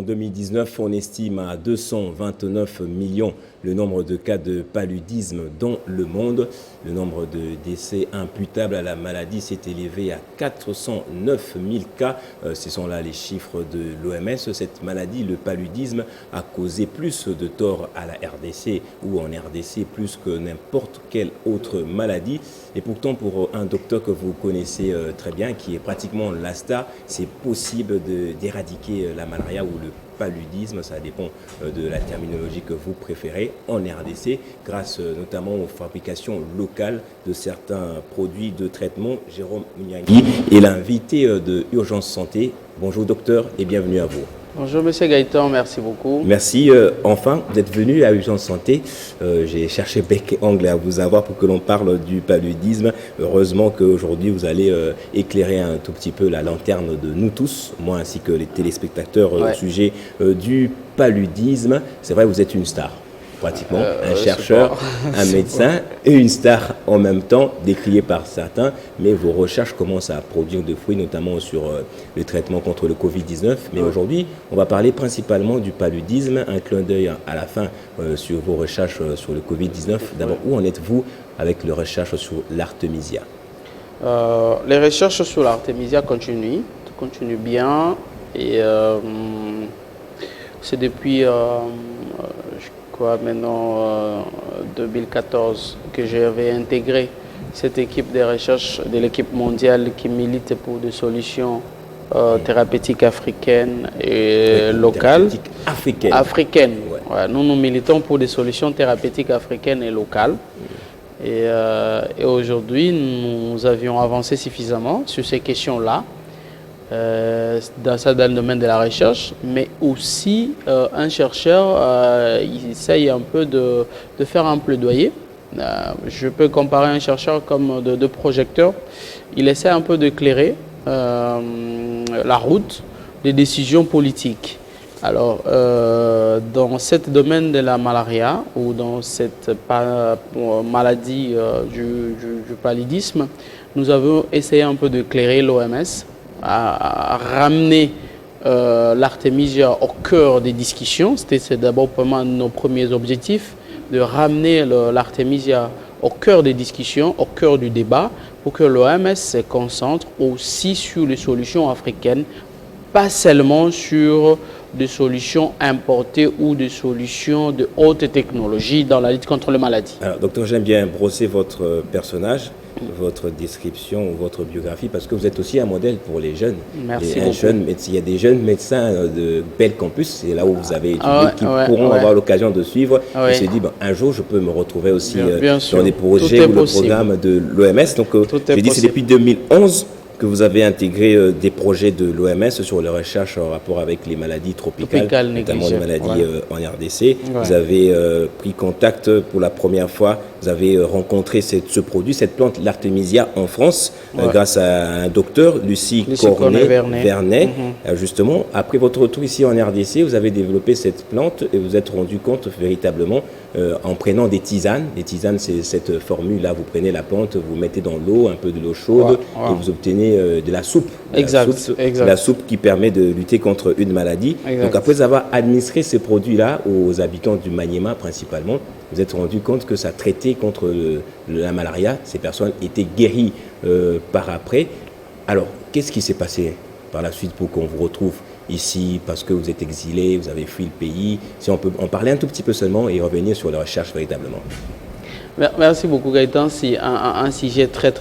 2019, on estime à 229 millions le nombre de cas de paludisme dans le monde. Le nombre de décès imputables à la maladie s'est élevé à 409 000 cas. Ce sont là les chiffres de l'OMS. Cette maladie, le paludisme, a causé plus de tort à la RDC ou en RDC plus que n'importe quelle autre maladie. Et pourtant, pour un docteur que vous connaissez très bien, qui est pratiquement la star, c'est possible d'éradiquer la malaria ou le paludisme, ça dépend de la terminologie que vous préférez, en RDC, grâce notamment aux fabrications locales de certains produits de traitement. Jérôme Munyangui est l'invité de Urgence Santé. Bonjour docteur et bienvenue à vous. Bonjour Monsieur Gaëtan, merci beaucoup. Merci. Enfin, vous êtes venu à Urgence Santé. J'ai cherché bec et ongle à vous avoir pour que l'on parle du paludisme. Heureusement qu'aujourd'hui, vous allez éclairer un tout petit peu la lanterne de nous tous, moi ainsi que les téléspectateurs au sujet du paludisme. C'est vrai, vous êtes une star. Pratiquement, un chercheur, un médecin et une star en même temps, décrié par certains, mais vos recherches commencent à produire de fruits, notamment sur le traitement contre le Covid-19. Mais aujourd'hui, on va parler principalement du paludisme, un clin d'œil à la fin sur vos recherches sur le Covid-19. D'abord, où en êtes-vous avec les recherches sur l'artémisia? Les recherches sur l'artémisia continuent bien, et c'est depuis maintenant 2014 que j'avais intégré cette équipe de recherche de l'équipe mondiale qui milite pour des solutions thérapeutiques africaines et locales. Africaines. Ouais, nous militons pour des solutions thérapeutiques africaines et locales. Et aujourd'hui, nous avions avancé suffisamment sur ces questions-là. Dans le domaine de la recherche, mais aussi un chercheur il essaye un peu de faire un plaidoyer. Je peux comparer un chercheur comme de projecteur. Il essaie un peu d'éclairer la route des décisions politiques. Alors, dans ce domaine de la malaria ou dans cette maladie du paludisme, nous avons essayé un peu d'éclairer l'OMS, à ramener l'artémisia au cœur des discussions. C'est d'abord pour moi nos premiers objectifs, de ramener l'artémisia au cœur des discussions, au cœur du débat, pour que l'OMS se concentre aussi sur les solutions africaines, pas seulement sur des solutions importées ou des solutions de haute technologie dans la lutte contre les maladies. Alors, docteur, j'aime bien brosser votre personnage, votre description ou votre biographie, parce que vous êtes aussi un modèle pour les jeunes. Merci il y a des jeunes médecins de bel campus, c'est là où vous avez étudié, qui pourront avoir l'occasion de suivre et se dire, un jour, je peux me retrouver aussi dans des projets ou le programme de l'OMS. Donc, j'ai dit, c'est depuis 2011 que vous avez intégré des projets de l'OMS sur les recherches en rapport avec les maladies tropicales notamment les maladies en RDC. Vous avez pris contact pour la première fois, vous avez rencontré ce produit, cette plante, l'artémisia, en France, grâce à un docteur, Lucie Cornet-Vernet. Justement, après votre retour ici en RDC, vous avez développé cette plante et vous êtes rendu compte véritablement en prenant des tisanes. Les tisanes, c'est cette formule-là, vous prenez la plante, vous mettez dans l'eau, un peu de l'eau chaude, et vous obtenez de la soupe. La soupe qui permet de lutter contre une maladie. Donc après avoir administré ces produits-là aux habitants du Maniema principalement, vous êtes rendu compte que ça traitait contre la malaria. Ces personnes étaient guéries par après. Alors, qu'est-ce qui s'est passé par la suite pour qu'on vous retrouve ici, parce que vous êtes exilé, vous avez fui le pays? Si on peut en parler un tout petit peu seulement et revenir sur la recherche véritablement. Merci beaucoup Gaëtan, c'est un sujet très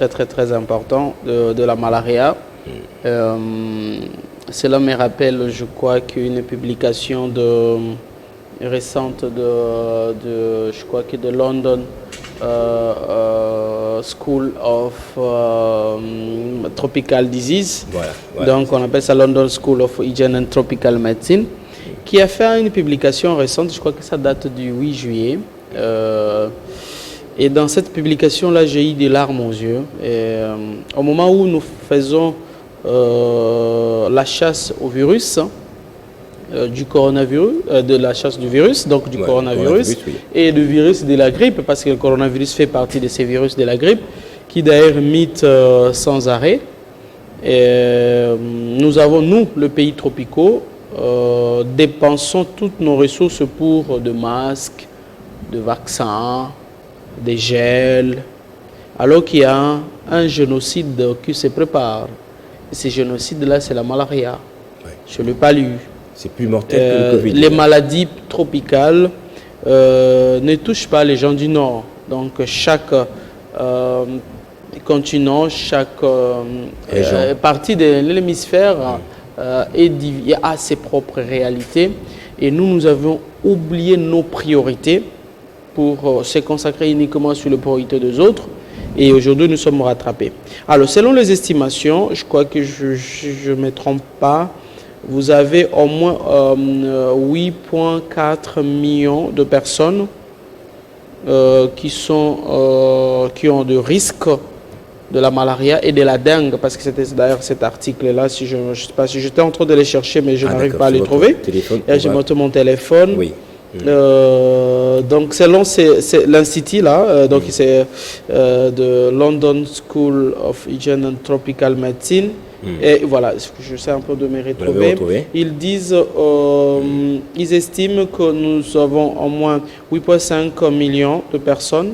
important de la malaria. Cela me rappelle, je crois, qu'une publication récente je crois que de London School of Tropical Disease. Donc on appelle ça London School of Hygiene and Tropical Medicine, qui a fait une publication récente, je crois que ça date du 8 juillet. Et dans cette publication-là, j'ai eu des larmes aux yeux. Et, au moment où nous faisons la chasse au virus, du coronavirus, de la chasse du virus, donc du coronavirus, et du virus de la grippe, parce que le coronavirus fait partie de ces virus de la grippe, qui d'ailleurs mutent sans arrêt. Et, nous avons, nous, le pays tropicaux, dépensons toutes nos ressources pour des masques, des vaccins, des gels, alors qu'il y a un génocide qui se prépare. Et ce génocide-là, c'est la malaria. Ouais. Je ne l'ai pas lu. C'est plus mortel que le Covid. Les maladies tropicales ne touchent pas les gens du Nord. Donc, chaque continent, chaque partie de l'hémisphère a ses propres réalités. Et nous avons oublié nos priorités pour se consacrer uniquement sur les priorités des autres. Et aujourd'hui, nous sommes rattrapés. Alors, selon les estimations, je crois que je ne me trompe pas, vous avez au moins 8,4 millions de personnes qui ont de risques de la malaria et de la dengue, parce que c'était d'ailleurs cet article-là, je ne sais pas si j'étais en train de les chercher, mais je n'arrive pas à les trouver. J'ai monté mon téléphone. Oui. Donc selon l'institut là, donc c'est de London School of Hygiene and Tropical Medicine, et voilà, je sais un peu de me retrouver. Ils disent, ils estiment que nous avons au moins 8,5 millions de personnes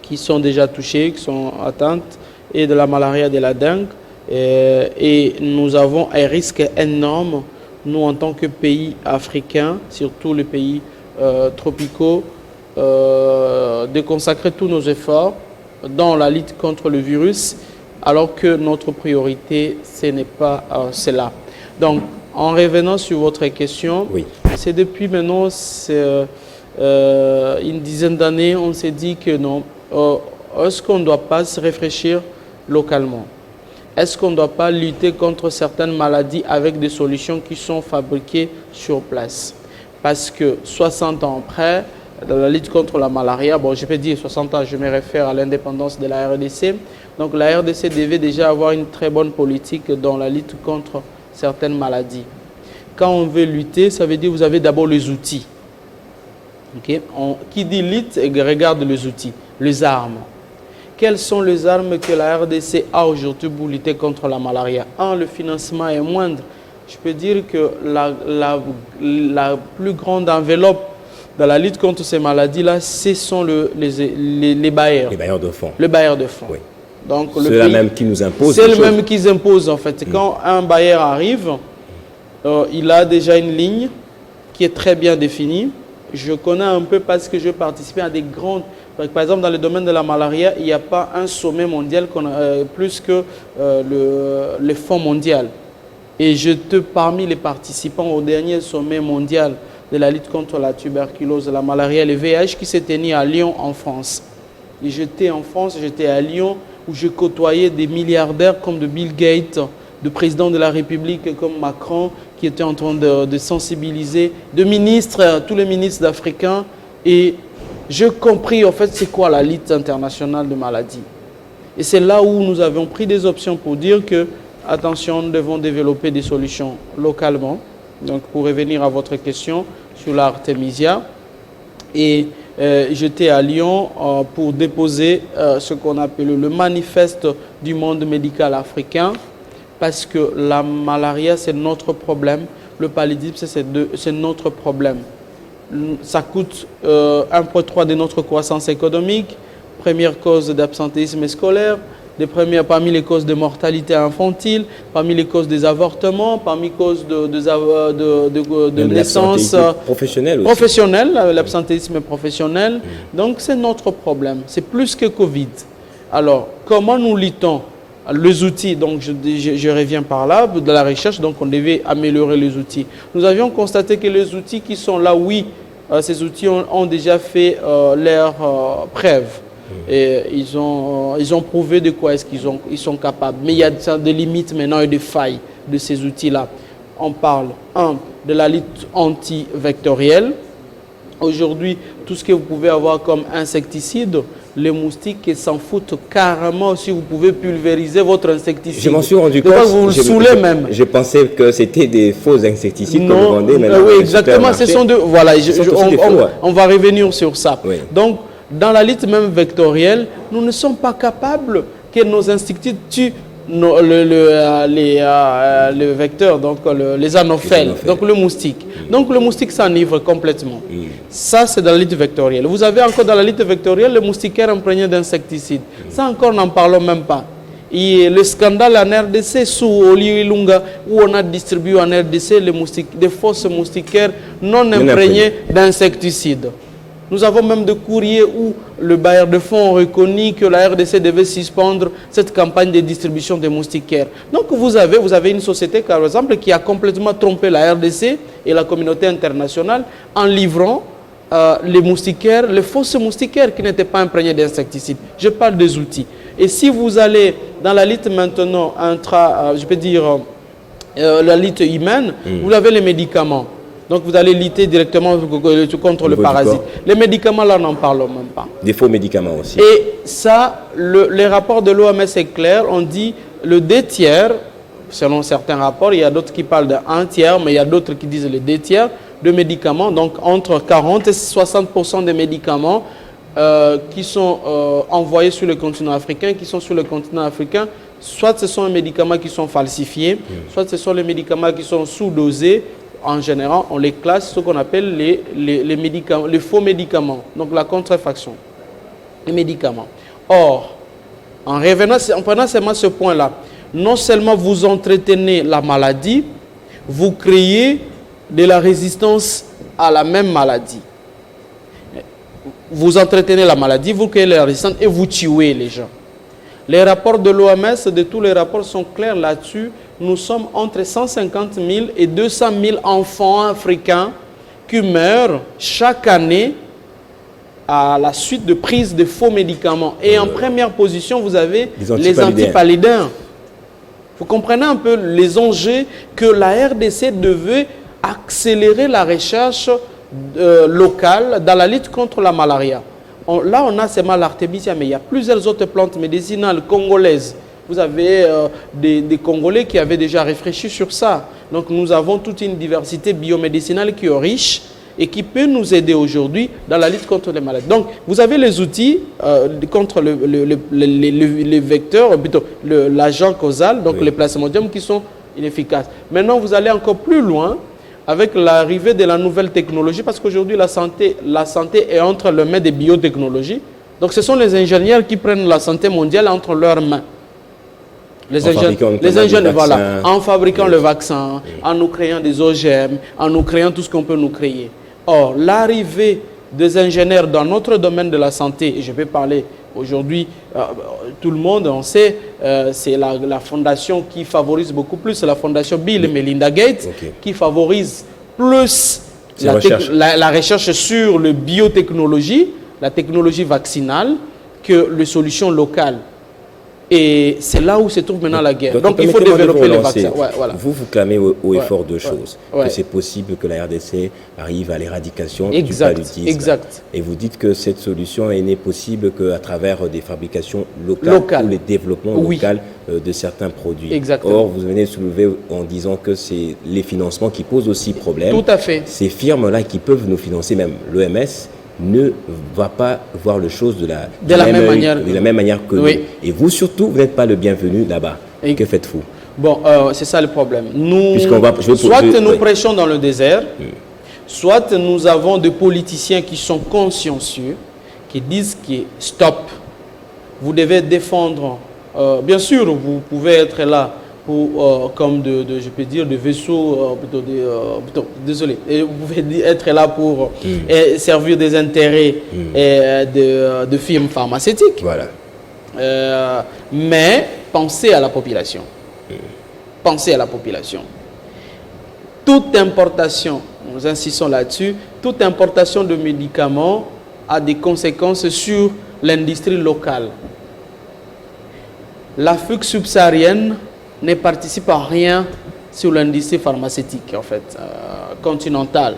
qui sont déjà touchées, qui sont atteintes et de la malaria, de la dengue, et nous avons un risque énorme. Nous, en tant que pays africains, surtout les pays tropicaux, de consacrer tous nos efforts dans la lutte contre le virus, alors que notre priorité, ce n'est pas cela. Donc, en revenant sur votre question, oui. C'est depuis maintenant une dizaine d'années, on s'est dit que non, est-ce qu'on ne doit pas se réfléchir localement? Est-ce qu'on ne doit pas lutter contre certaines maladies avec des solutions qui sont fabriquées sur place? Parce que 60 ans après, dans la lutte contre la malaria, bon, je peux dire 60 ans, je me réfère à l'indépendance de la RDC. Donc la RDC devait déjà avoir une très bonne politique dans la lutte contre certaines maladies. Quand on veut lutter, ça veut dire que vous avez d'abord les outils. Okay? Qui dit lutte, regarde les outils, les armes. Quelles sont les armes que la RDC a aujourd'hui pour lutter contre la malaria? Le financement est moindre. Je peux dire que la plus grande enveloppe dans la lutte contre ces maladies-là, ce sont les bailleurs. Les bailleurs de fonds. Les bailleurs de fonds. Oui. Donc, c'est le même qui nous impose. C'est le même qui impose en fait. Quand un bailleur arrive, il a déjà une ligne qui est très bien définie. Je connais un peu parce que je participais à des grandes... Par exemple, dans le domaine de la malaria, il n'y a pas un sommet mondial plus que le Fonds mondial. Et j'étais parmi les participants au dernier sommet mondial de la lutte contre la tuberculose, la malaria et le VIH qui s'est tenu à Lyon, en France. Et j'étais en France, j'étais à Lyon, où je côtoyais des milliardaires comme de Bill Gates, de présidents de la République comme Macron, qui étaient en train de sensibiliser, de ministres, tous les ministres africains. Et j'ai compris en fait c'est quoi la lutte internationale de maladies. Et c'est là où nous avons pris des options pour dire que, attention, nous devons développer des solutions localement. Donc pour revenir à votre question sur l'Artemisia. Et j'étais à Lyon pour déposer ce qu'on appelle le manifeste du monde médical africain, parce que la malaria c'est notre problème, le paludisme c'est notre problème. Ça coûte 1,3 de notre croissance économique, première cause d'absentéisme scolaire, parmi les causes de mortalité infantile, parmi les causes des avortements, parmi les causes de naissance professionnelle, l'absentéisme professionnel. Donc c'est notre problème, c'est plus que Covid. Alors comment nous luttons? Les outils, donc je reviens par là, de la recherche, donc on devait améliorer les outils. Nous avions constaté que les outils qui sont là, oui, ces outils ont déjà fait leur preuve. Et ils ont prouvé de quoi est-ce qu'ils sont capables. Mais il y a des limites maintenant et des failles de ces outils-là. On parle, de la lutte anti-vectorielle. Aujourd'hui, tout ce que vous pouvez avoir comme insecticide, les moustiques s'en foutent carrément si vous pouvez pulvériser votre insecticide. Je m'en suis rendu compte. Vous le saoulez même. Je pensais que c'était des faux insecticides que vous vendez. Oui, exactement. Ce sont voilà, on va revenir sur ça. Oui. Donc, dans la lutte même vectorielle, nous ne sommes pas capables que nos insecticides tuent le vecteur, donc les anophèles, donc le moustique. Donc le moustique s'enivre complètement. Ça, c'est dans la lutte vectorielle. Vous avez encore dans la lutte vectorielle le moustiquaire imprégné d'insecticides. Ça encore, n'en parlons même pas. Et le scandale en RDC sous Oliulunga, où on a distribué en RDC des fausses moustiquaires non imprégnées d'insecticides. Nous avons même des courriers où le bailleur de fonds a reconnu que la RDC devait suspendre cette campagne de distribution des moustiquaires. Donc vous avez une société, par exemple, qui a complètement trompé la RDC et la communauté internationale en livrant les moustiquaires, les fausses moustiquaires qui n'étaient pas imprégnées d'insecticides. Je parle des outils. Et si vous allez dans la lutte maintenant, je peux dire, la lutte humaine, vous avez les médicaments. Donc vous allez lutter directement contre le parasite. Les médicaments, là, n'en parlons même pas. Des faux médicaments aussi. Et ça, les rapports de l'OMS est clair. On dit le 2 tiers, selon certains rapports, il y a d'autres qui parlent d'1 tiers, mais il y a d'autres qui disent le 2 tiers de médicaments. Donc entre 40 et 60% des médicaments qui sont envoyés sur le continent africain, soit ce sont les médicaments qui sont falsifiés, soit ce sont les médicaments qui sont sous-dosés. En général, on les classe ce qu'on appelle les médicaments, les faux médicaments, donc la contrefaction, les médicaments. Or, en prenant seulement ce point-là, non seulement vous entretenez la maladie, vous créez de la résistance à la même maladie. Vous entretenez la maladie, vous créez la résistance et vous tuez les gens. Les rapports de l'OMS, de tous les rapports sont clairs là-dessus. Nous sommes entre 150 000 et 200 000 enfants africains qui meurent chaque année à la suite de prise de faux médicaments. Et en première position, vous avez les antipalidins. Vous comprenez un peu les enjeux que la RDC devait accélérer la recherche locale dans la lutte contre la malaria. Là, on a seulement l'artémisia, mais il y a plusieurs autres plantes médicinales congolaises. Vous avez des Congolais qui avaient déjà réfléchi sur ça. Donc, nous avons toute une diversité biomédicinale qui est riche et qui peut nous aider aujourd'hui dans la lutte contre les maladies. Donc, vous avez les outils contre les vecteurs, plutôt l'agent causal, donc les plasmodium qui sont inefficaces. Maintenant, vous allez encore plus loin avec l'arrivée de la nouvelle technologie, parce qu'aujourd'hui, la santé est entre les mains des biotechnologies. Donc, ce sont les ingénieurs qui prennent la santé mondiale entre leurs mains. Les ingénieurs, voilà, en fabriquant le vaccin, en nous créant des OGM, en nous créant tout ce qu'on peut nous créer. Or, l'arrivée des ingénieurs dans notre domaine de la santé, et je vais parler aujourd'hui, tout le monde, on sait, c'est la fondation qui favorise beaucoup plus, la fondation Bill et Melinda Gates, qui favorise plus la recherche sur la biotechnologie, la technologie vaccinale, que les solutions locales. Et c'est là où se trouve maintenant la guerre. Donc il faut développer les vaccins. Voilà. Vous clamez au effort de choses. Que c'est possible que la RDC arrive à l'éradication du paludisme. Exact. Et vous dites que cette solution est née possible qu'à travers des fabrications locales. Ou les développements locaux de certains produits. Exactement. Or, vous venez de soulever en disant que c'est les financements qui posent aussi problème. Tout à fait. Ces firmes-là qui peuvent nous financer, même l'OMS, ne va pas voir les choses de la même manière que nous. Et vous, surtout, vous n'êtes pas le bienvenu là-bas. Que faites-vous? Bon, c'est ça le problème. Nous prêchons dans le désert, soit nous avons des politiciens qui sont consciencieux, qui disent que stop, vous devez défendre. Bien sûr, vous pouvez être là comme je peux dire, de vaisseaux, désolé, et vous pouvez être là pour servir des intérêts de firmes pharmaceutiques. Voilà. Mais pensez à la population. Pensez à la population. Toute importation, nous insistons là-dessus, toute importation de médicaments a des conséquences sur l'industrie locale. L'Afrique subsaharienne ne participe à rien sur l'industrie pharmaceutique, en fait, continentale.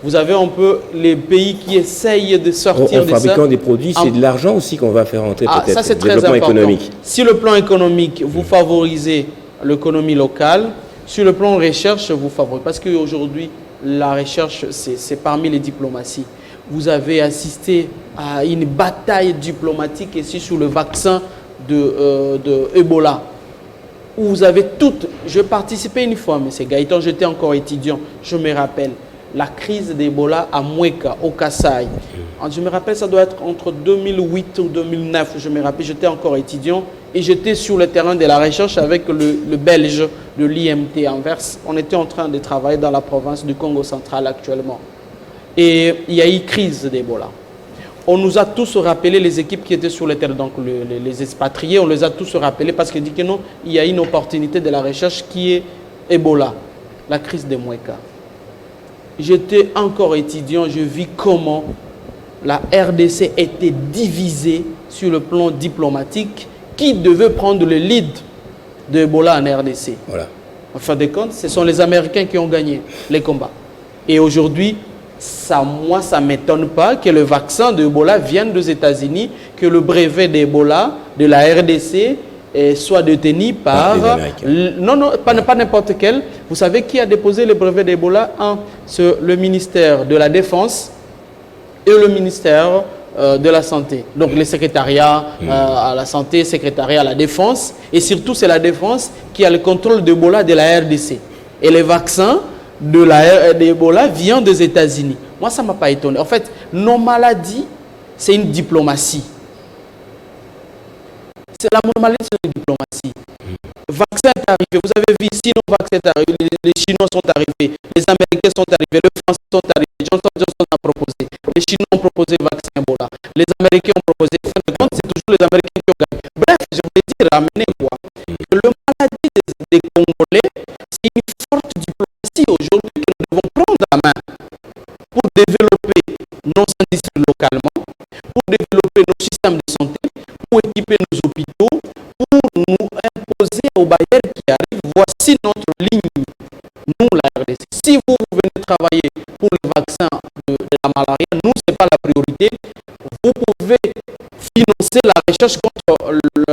Vous avez un peu les pays qui essayent de sortir de ça. En fabriquant des produits, c'est de l'argent aussi qu'on va faire rentrer peut-être. Ça, c'est très important. Économique. Si le plan économique, vous favorisez l'économie locale, sur le plan recherche, vous favorisez. Parce qu'aujourd'hui, la recherche, c'est parmi les diplomaties. Vous avez assisté à une bataille diplomatique ici sur le vaccin de Ebola. où vous avez toutes... Je participais une fois, mais c'est Gaëtan, j'étais encore étudiant, je me rappelle. La crise d'Ebola à Mweka, au Kasaï. Je me rappelle, ça doit être entre 2008 ou 2009, je me rappelle, j'étais encore étudiant et j'étais sur le terrain de la recherche avec le Belge de l'IMT Anvers. On était en train de travailler dans la province du Congo central actuellement. Et il y a eu crise d'Ebola. On nous a tous rappelé, les équipes qui étaient sur le terrain, donc les expatriés, on les a tous rappelés parce qu'ils disent que non, il y a une opportunité de la recherche qui est Ebola, la crise de Mweka. J'étais encore étudiant, je vis comment la RDC était divisée sur le plan diplomatique, qui devait prendre le lead de Ebola en RDC. Voilà. En fin de compte, ce sont les Américains qui ont gagné les combats. Et aujourd'hui, moi, ça ne m'étonne pas que le vaccin d'Ebola vienne des États-Unis, que le brevet d'Ebola de la RDC soit détenu par... Non, pas n'importe quel. Vous savez qui a déposé le brevet d'Ebola? C'est le ministère de la Défense et le ministère de la Santé. Donc les secrétariats à la Santé, secrétariat à la Défense. Et surtout, c'est la Défense qui a le contrôle d'Ebola de la RDC. Et les vaccins d'Ebola viennent des États-Unis. Moi, ça ne m'a pas étonné. En fait, nos maladies, c'est une diplomatie. C'est la normalité de la diplomatie. Le vaccin est arrivé. Vous avez vu, si nos vaccins sont arrivés, les Chinois sont arrivés, les Américains sont arrivés, les Français sont arrivés, Johnson a proposé. Les Chinois ont proposé le vaccin Ebola. Les Américains ont proposé. En fin de compte, c'est toujours les Américains qui ont gagné. Bref, je voulais dire, ramener quoi? Que le maladie des Congolais, c'est une forte diplomatie aujourd'hui que nous devons prendre en main pour développer nos industries localement, pour développer nos systèmes de santé, pour équiper nos hôpitaux, pour nous imposer aux bailleurs qui arrivent, voici notre ligne, nous la RDC. Si vous venez travailler pour le vaccin de la malaria, nous, ce n'est pas la priorité. Vous pouvez financer la recherche contre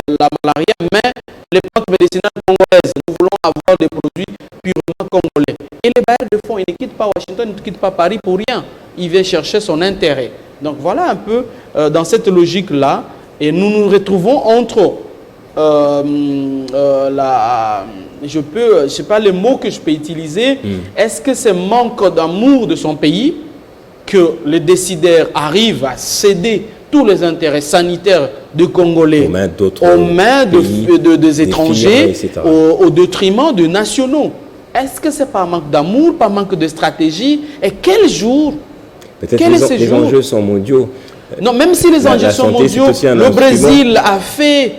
la malaria, mais les plantes médicinales congolaises, nous voulons avoir des produits purement congolais. Et les bailleurs de fonds, ils ne quittent pas Washington, ils ne quittent pas Paris pour rien. Ils viennent chercher son intérêt. Donc voilà un peu dans cette logique-là. Et nous nous retrouvons entre je ne sais pas le mot que je peux utiliser. Est-ce que c'est manque d'amour de son pays que les décideurs arrivent à céder tous les intérêts sanitaires de Congolais aux mains des étrangers, au détriment de nationaux? Est-ce que ce n'est pas manque d'amour, pas manque de stratégie? Et quel jour? Peut-être les enjeux sont mondiaux. Non, même si les enjeux sont mondiaux, le Brésil a fait,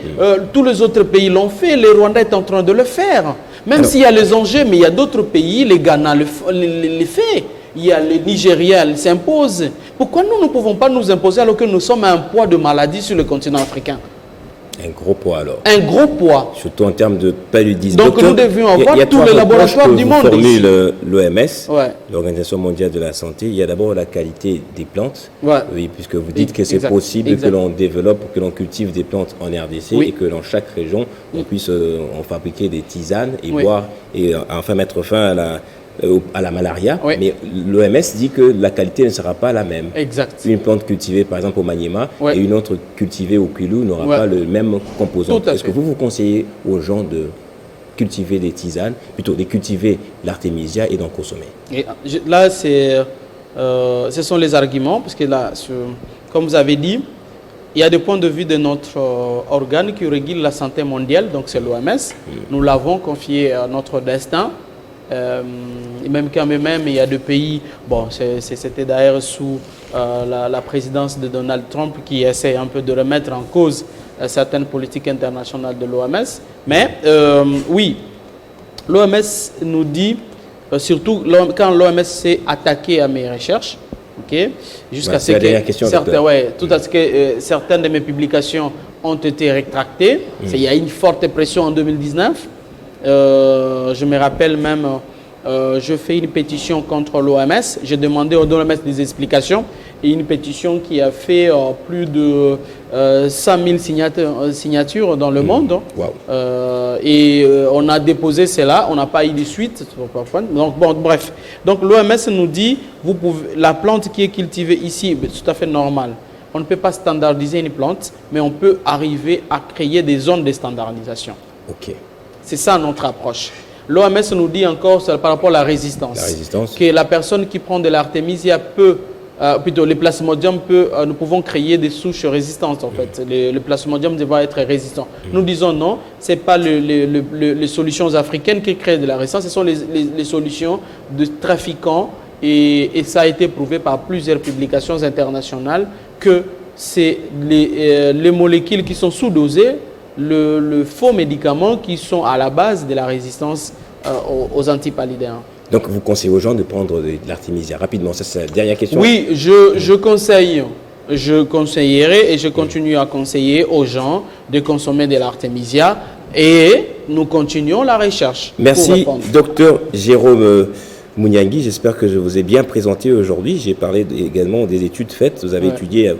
tous les autres pays l'ont fait, le Rwanda est en train de le faire. Même s'il y a les enjeux, mais il y a d'autres pays, les Ghana le fait. Il y a le Nigeria, il s'impose. Pourquoi nous ne pouvons pas nous imposer alors que nous sommes un poids de maladie sur le continent africain? Un gros poids alors. Un gros poids. Surtout en termes de paludisme. Donc nous devions avoir tous les laboratoires du monde. L'OMS, l'Organisation mondiale de la santé, il y a d'abord la qualité des plantes. Oui, puisque vous dites que c'est possible que l'on développe, que l'on cultive des plantes en RDC et que dans chaque région, on puisse en fabriquer des tisanes et boire et enfin mettre fin à la malaria, mais l'OMS dit que la qualité ne sera pas la même. Exact. Une plante cultivée par exemple au Maniema et une autre cultivée au Kwilu n'aura pas le même composant. Est-ce que vous conseillez aux gens de cultiver des tisanes, plutôt de cultiver l'artémisia et d'en consommer? Là, ce sont les arguments, parce que là, comme vous avez dit, il y a des points de vue de notre organe qui régule la santé mondiale, donc c'est l'OMS. Nous l'avons confié à notre destin. Même quand même, il y a des pays, bon, c'était d'ailleurs sous la présidence de Donald Trump qui essaie un peu de remettre en cause certaines politiques internationales de l'OMS. Mais oui, l'OMS nous dit, surtout quand l'OMS s'est attaqué à mes recherches, jusqu'à ce que certaines de mes publications ont été rétractées. Il y a une forte pression en 2019. Je me rappelle même, je fais une pétition contre l'OMS. J'ai demandé au l'OMS des explications et une pétition qui a fait plus de 100 000 signatures dans le monde. Et on a déposé cela, on n'a pas eu de suite. Donc, bon, bref. Donc l'OMS nous dit, la plante qui est cultivée ici, c'est tout à fait normal. On ne peut pas standardiser une plante, mais on peut arriver à créer des zones de standardisation. C'est ça notre approche. L'OMS nous dit encore par rapport à la résistance. Que la personne qui prend de l'artémisia peut, plutôt le plasmodium peut, nous pouvons créer des souches résistantes en fait. Le plasmodium doit être résistant. Nous disons non, ce n'est pas les solutions africaines qui créent de la résistance, ce sont les solutions de trafiquants et ça a été prouvé par plusieurs publications internationales que c'est les molécules qui sont sous-dosées, le faux médicaments qui sont à la base de la résistance aux antipalidéens. Donc vous conseillez aux gens de prendre de l'artémisia rapidement. Ça, c'est la dernière question. Oui, je conseille. Je conseillerais et je continue à conseiller aux gens de consommer de l'artémisia et nous continuons la recherche. Merci, docteur Jérôme Mouniangui. J'espère que je vous ai bien présenté aujourd'hui. J'ai parlé également des études faites. Vous avez étudié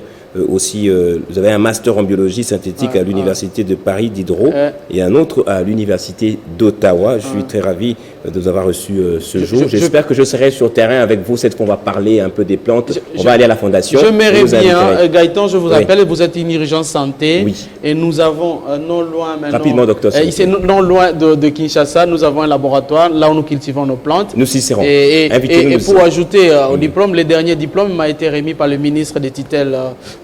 aussi, vous avez un master en biologie synthétique à l'université de Paris Diderot et un autre à l'université d'Ottawa. Je suis très ravi de vous avoir reçu ce jour. J'espère que je serai sur terrain avec vous cette fois. On va parler un peu des plantes. On va aller à la fondation. J'aimerais bien, Gaëtan, je vous appelle, vous êtes une urgence santé et nous avons non loin maintenant. Rapidement, docteur. Ici, non loin de Kinshasa, nous avons un laboratoire là où nous cultivons nos plantes. Nous y serons. Et pour ajouter au diplôme, le dernier diplôme m'a été remis par le ministre des tutelles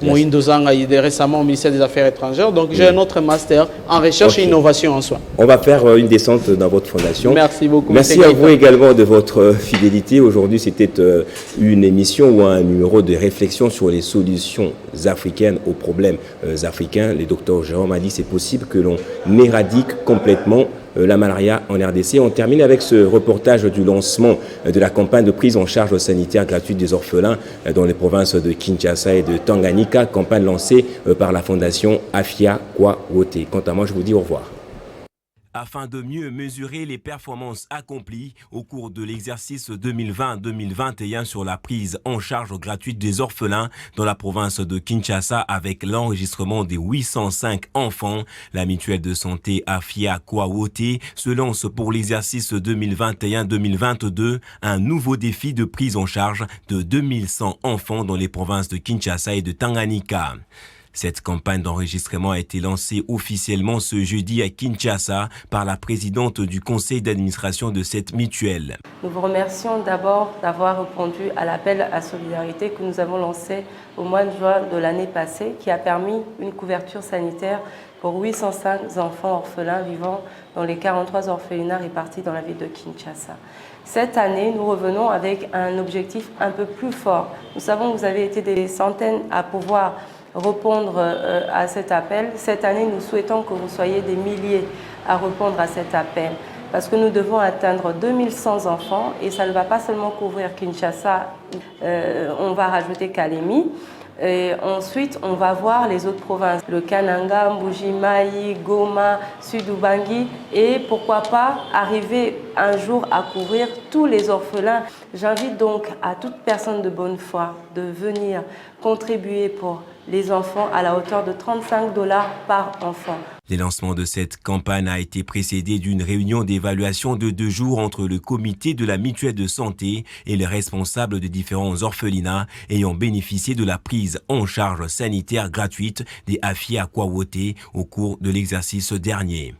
Moïse Dozanga récemment au ministère des Affaires étrangères. Donc j'ai un autre master en recherche et innovation en soins. On va faire une descente dans votre fondation. Merci beaucoup. Merci à vous également de votre fidélité. Aujourd'hui, c'était une émission ou un numéro de réflexion sur les solutions africaines aux problèmes africains. Le docteur Jérôme a dit c'est possible que l'on éradique complètement la malaria en RDC. On termine avec ce reportage du lancement de la campagne de prise en charge sanitaire gratuite des orphelins dans les provinces de Kinshasa et de Tanganyika, campagne lancée par la fondation Afia Kwawote. Quant à moi, je vous dis au revoir. Afin de mieux mesurer les performances accomplies au cours de l'exercice 2020-2021 sur la prise en charge gratuite des orphelins dans la province de Kinshasa avec l'enregistrement des 805 enfants, la mutuelle de santé Afia Kwawote se lance pour l'exercice 2021-2022 un nouveau défi de prise en charge de 2100 enfants dans les provinces de Kinshasa et de Tanganyika. Cette campagne d'enregistrement a été lancée officiellement ce jeudi à Kinshasa par la présidente du conseil d'administration de cette mutuelle. Nous vous remercions d'abord d'avoir répondu à l'appel à solidarité que nous avons lancé au mois de juin de l'année passée, qui a permis une couverture sanitaire pour 805 enfants orphelins vivant dans les 43 orphelinats répartis dans la ville de Kinshasa. Cette année, nous revenons avec un objectif un peu plus fort. Nous savons que vous avez été des centaines à pouvoir répondre à cet appel. Cette année, nous souhaitons que vous soyez des milliers à répondre à cet appel parce que nous devons atteindre 2100 enfants et ça ne va pas seulement couvrir Kinshasa, on va rajouter Kalemi. Et ensuite, on va voir les autres provinces, le Kananga, Mbuji-Mayi, Goma, Sud-Ubangi et pourquoi pas arriver un jour à couvrir tous les orphelins. J'invite donc à toute personne de bonne foi de venir contribuer pour les enfants à la hauteur de $35 par enfant. Le lancement de cette campagne a été précédé d'une réunion d'évaluation de 2 jours entre le comité de la mutuelle de santé et les responsables de différents orphelinats ayant bénéficié de la prise en charge sanitaire gratuite des Afia Kwawote au cours de l'exercice dernier.